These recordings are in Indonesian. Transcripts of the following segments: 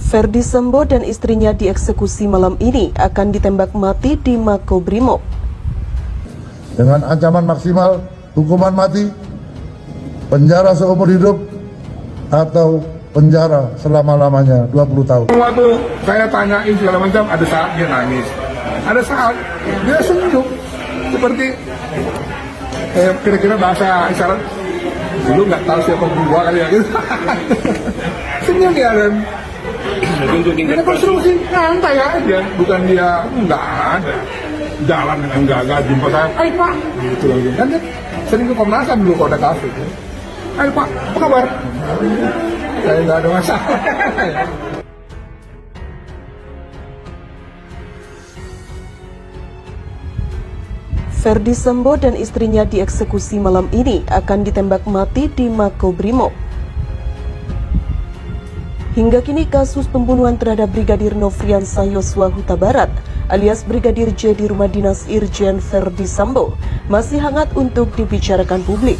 Ferdy Sambo dan istrinya dieksekusi malam ini akan ditembak mati di Makobrimob. Dengan ancaman maksimal hukuman mati, penjara seumur hidup, atau penjara selama-lamanya 20 tahun. Waktu saya tanyain segala macam, ada saat dia nangis, ada saat dia senyum, seperti kira-kira bahasa isyarat, dulu nggak tahu siapa gua kali ya gitu. Senyum dia dan ini konstruksi nyantai aja, bukan dia nggak ada jalan dengan gagah jumpa saya, ayo pak, gitu lagi kan dia sering ke Komnas HAM dulu kalau ada kasus, ayo pak, apa kabar? Saya nggak ada masalah. Ferdy Sambo dan istrinya dieksekusi malam ini akan ditembak mati di Makobrimob. Hingga kini kasus pembunuhan terhadap Brigadir Nofriansah Yosua Huta Barat alias Brigadir J di rumah dinas Irjen Ferdy Sambo masih hangat untuk dibicarakan publik.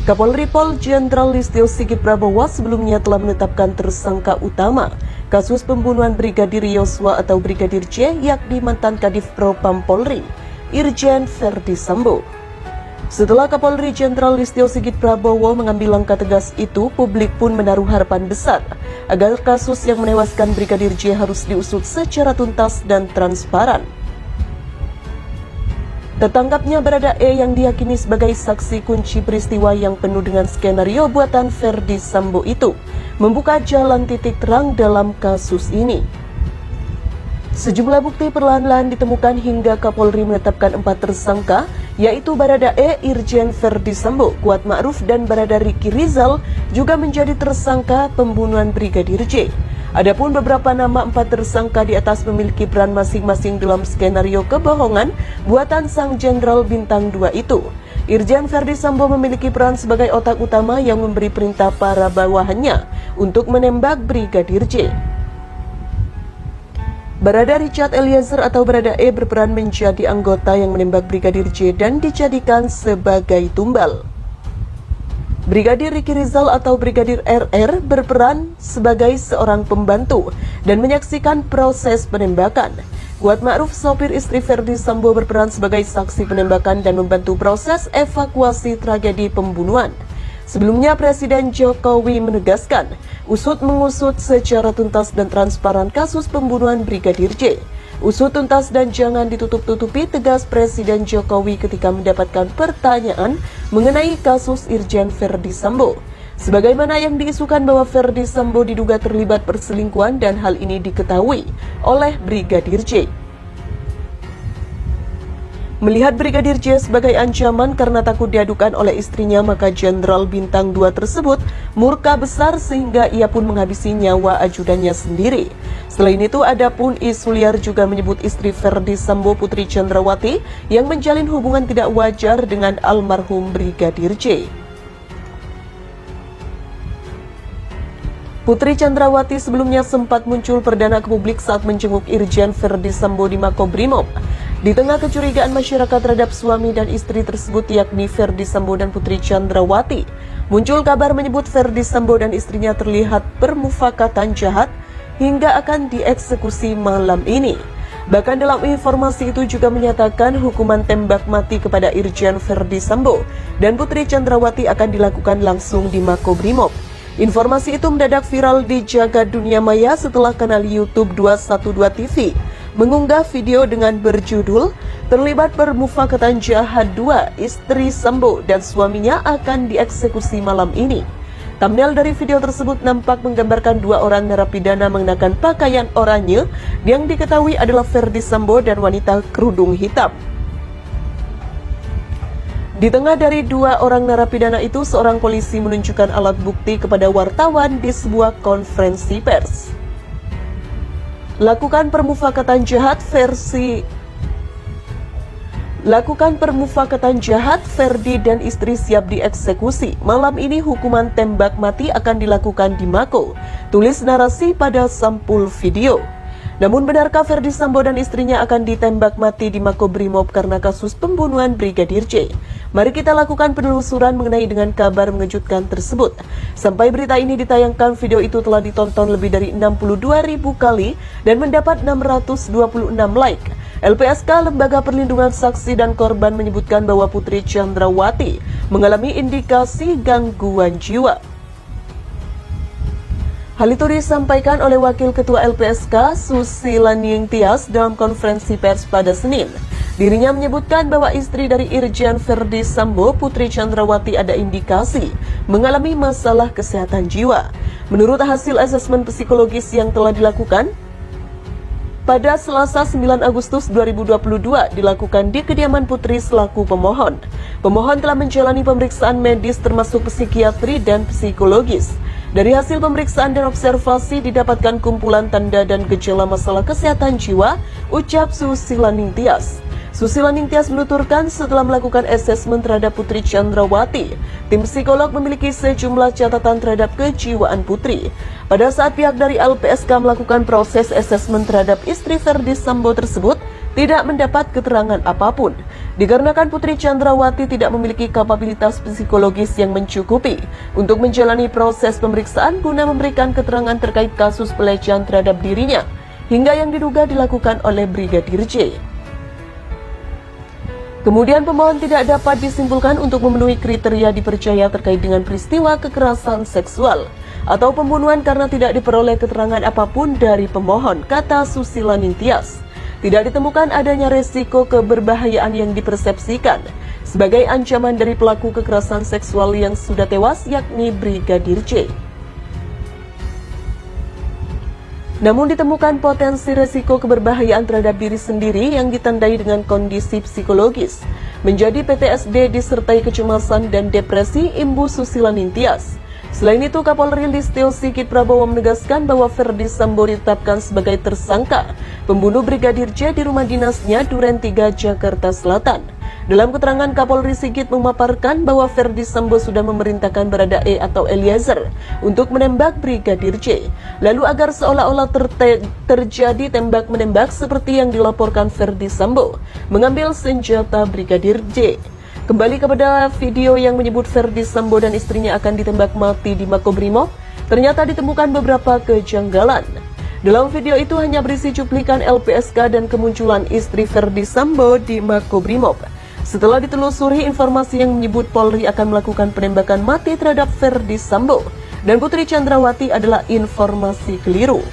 Kapolri Pol Jenderal Listio Sigit Prabowo sebelumnya telah menetapkan tersangka utama kasus pembunuhan Brigadir Yosua atau Brigadir J yakni mantan Kadif Propam Polri, Irjen Ferdy Sambo. Setelah Kapolri Jenderal Listio Sigit Prabowo mengambil langkah tegas itu, publik pun menaruh harapan besar agar kasus yang menewaskan Brigadir J harus diusut secara tuntas dan transparan. Tertangkapnya Barada E yang diyakini sebagai saksi kunci peristiwa yang penuh dengan skenario buatan Ferdy Sambo itu membuka jalan titik terang dalam kasus ini. Sejumlah bukti perlahan-lahan ditemukan hingga Kapolri menetapkan 4 tersangka, yaitu Barada E, Irjen Ferdy Sambo, Kuat Ma'ruf, dan Barada Ricky Rizal juga menjadi tersangka pembunuhan Brigadir J. Adapun beberapa nama 4 tersangka di atas memiliki peran masing-masing dalam skenario kebohongan buatan sang Jenderal Bintang 2 itu. Irjen Ferdy Sambo memiliki peran sebagai otak utama yang memberi perintah para bawahannya untuk menembak Brigadir J. Barada Richard Eliezer atau Barada E berperan menjadi anggota yang menembak Brigadir J dan dijadikan sebagai tumbal. Brigadir Ricky Rizal atau Brigadir RR berperan sebagai seorang pembantu dan menyaksikan proses penembakan. Kuat Ma'ruf, sopir istri Ferdy Sambo, berperan sebagai saksi penembakan dan membantu proses evakuasi tragedi pembunuhan. Sebelumnya Presiden Jokowi menegaskan usut mengusut secara tuntas dan transparan kasus pembunuhan Brigadir J. Usut tuntas dan jangan ditutup-tutupi, tegas Presiden Jokowi ketika mendapatkan pertanyaan mengenai kasus Irjen Ferdy Sambo. Sebagaimana yang diisukan bahwa Ferdy Sambo diduga terlibat perselingkuhan dan hal ini diketahui oleh Brigadir J. Melihat Brigadir J sebagai ancaman karena takut diadukan oleh istrinya, maka Jenderal Bintang 2 tersebut murka besar sehingga ia pun menghabisi nyawa ajudannya sendiri. Selain itu, ada pun isu liar juga menyebut istri Ferdy Sambo, Putri Chandrawati, yang menjalin hubungan tidak wajar dengan almarhum Brigadir J. Putri Chandrawati sebelumnya sempat muncul perdana ke publik saat menjenguk Irjen Ferdy Sambo di Makobrimob. Di tengah kecurigaan masyarakat terhadap suami dan istri tersebut yakni Ferdy Sambo dan Putri Chandrawati, muncul kabar menyebut Ferdy Sambo dan istrinya terlihat bermufakatan jahat hingga akan dieksekusi malam ini. Bahkan dalam informasi itu juga menyatakan hukuman tembak mati kepada Irjen Ferdy Sambo dan Putri Chandrawati akan dilakukan langsung di Makobrimob. Informasi itu mendadak viral di jagat dunia maya setelah kanal YouTube 212 TV mengunggah video dengan berjudul "Terlibat Permufakatan Jahat 2, Istri Sambo dan Suaminya akan Dieksekusi Malam Ini". Thumbnail dari video tersebut nampak menggambarkan 2 orang narapidana mengenakan pakaian oranye yang diketahui adalah Ferdy Sambo dan wanita kerudung hitam. Di tengah dari 2 orang narapidana itu, seorang polisi menunjukkan alat bukti kepada wartawan di sebuah konferensi pers. Lakukan permufakatan jahat, Ferdy dan istri siap dieksekusi. Malam ini hukuman tembak mati akan dilakukan di Mako. Tulis narasi pada sampul video. Namun benarkah Ferdi Sambo dan istrinya akan ditembak mati di Makobrimob karena kasus pembunuhan Brigadir J? Mari kita lakukan penelusuran mengenai dengan kabar mengejutkan tersebut. Sampai berita ini ditayangkan, video itu telah ditonton lebih dari 62.000 kali dan mendapat 626 like. LPSK, Lembaga Perlindungan Saksi dan Korban, menyebutkan bahwa Putri Chandrawati mengalami indikasi gangguan jiwa. Hal itu disampaikan oleh Wakil Ketua LPSK Susila Ningtyas dalam konferensi pers pada Senin. Dirinya menyebutkan bahwa istri dari Irjen Ferdi Sambo, Putri Chandrawati, ada indikasi mengalami masalah kesehatan jiwa. Menurut hasil asesmen psikologis yang telah dilakukan, pada Selasa 9 Agustus 2022 dilakukan di kediaman Putri selaku pemohon. Pemohon telah menjalani pemeriksaan medis termasuk psikiatri dan psikologis. Dari hasil pemeriksaan dan observasi didapatkan kumpulan tanda dan gejala masalah kesehatan jiwa, ucap Susila Ningtyas. Susila Ningtyas menuturkan setelah melakukan asesmen terhadap Putri Chandrawati, tim psikolog memiliki sejumlah catatan terhadap kejiwaan Putri. Pada saat pihak dari LPSK melakukan proses asesmen terhadap istri Ferdi Sambo tersebut, tidak mendapat keterangan apapun. Dikarenakan Putri Chandrawati tidak memiliki kapabilitas psikologis yang mencukupi untuk menjalani proses pemeriksaan guna memberikan keterangan terkait kasus pelecehan terhadap dirinya, hingga yang diduga dilakukan oleh Brigadir J. Kemudian pemohon tidak dapat disimpulkan untuk memenuhi kriteria dipercaya terkait dengan peristiwa kekerasan seksual atau pembunuhan karena tidak diperoleh keterangan apapun dari pemohon, kata Susila Ningtyas. Tidak ditemukan adanya resiko keberbahayaan yang dipersepsikan sebagai ancaman dari pelaku kekerasan seksual yang sudah tewas, yakni Brigadir J. Namun ditemukan potensi resiko keberbahayaan terhadap diri sendiri yang ditandai dengan kondisi psikologis, menjadi PTSD disertai kecemasan dan depresi, imbu Susila Ningtyas. Selain itu, Kapolri Listio Sigit Prabowo menegaskan bahwa Ferdi Sambo ditetapkan sebagai tersangka pembunuh Brigadir J di rumah dinasnya Duren 3, Jakarta Selatan. Dalam keterangan, Kapolri Sigit memaparkan bahwa Ferdi Sambo sudah memerintahkan Baradae atau Eliezer untuk menembak Brigadir J. Lalu agar seolah-olah terjadi tembak-menembak seperti yang dilaporkan Ferdi Sambo, mengambil senjata Brigadir J. Kembali kepada video yang menyebut Ferdi Sambo dan istrinya akan ditembak mati di Makobrimob, ternyata ditemukan beberapa kejanggalan. Dalam video itu hanya berisi cuplikan LPSK dan kemunculan istri Ferdi Sambo di Makobrimob. Setelah ditelusuri, informasi yang menyebut Polri akan melakukan penembakan mati terhadap Ferdi Sambo dan Putri Chandrawati adalah informasi keliru.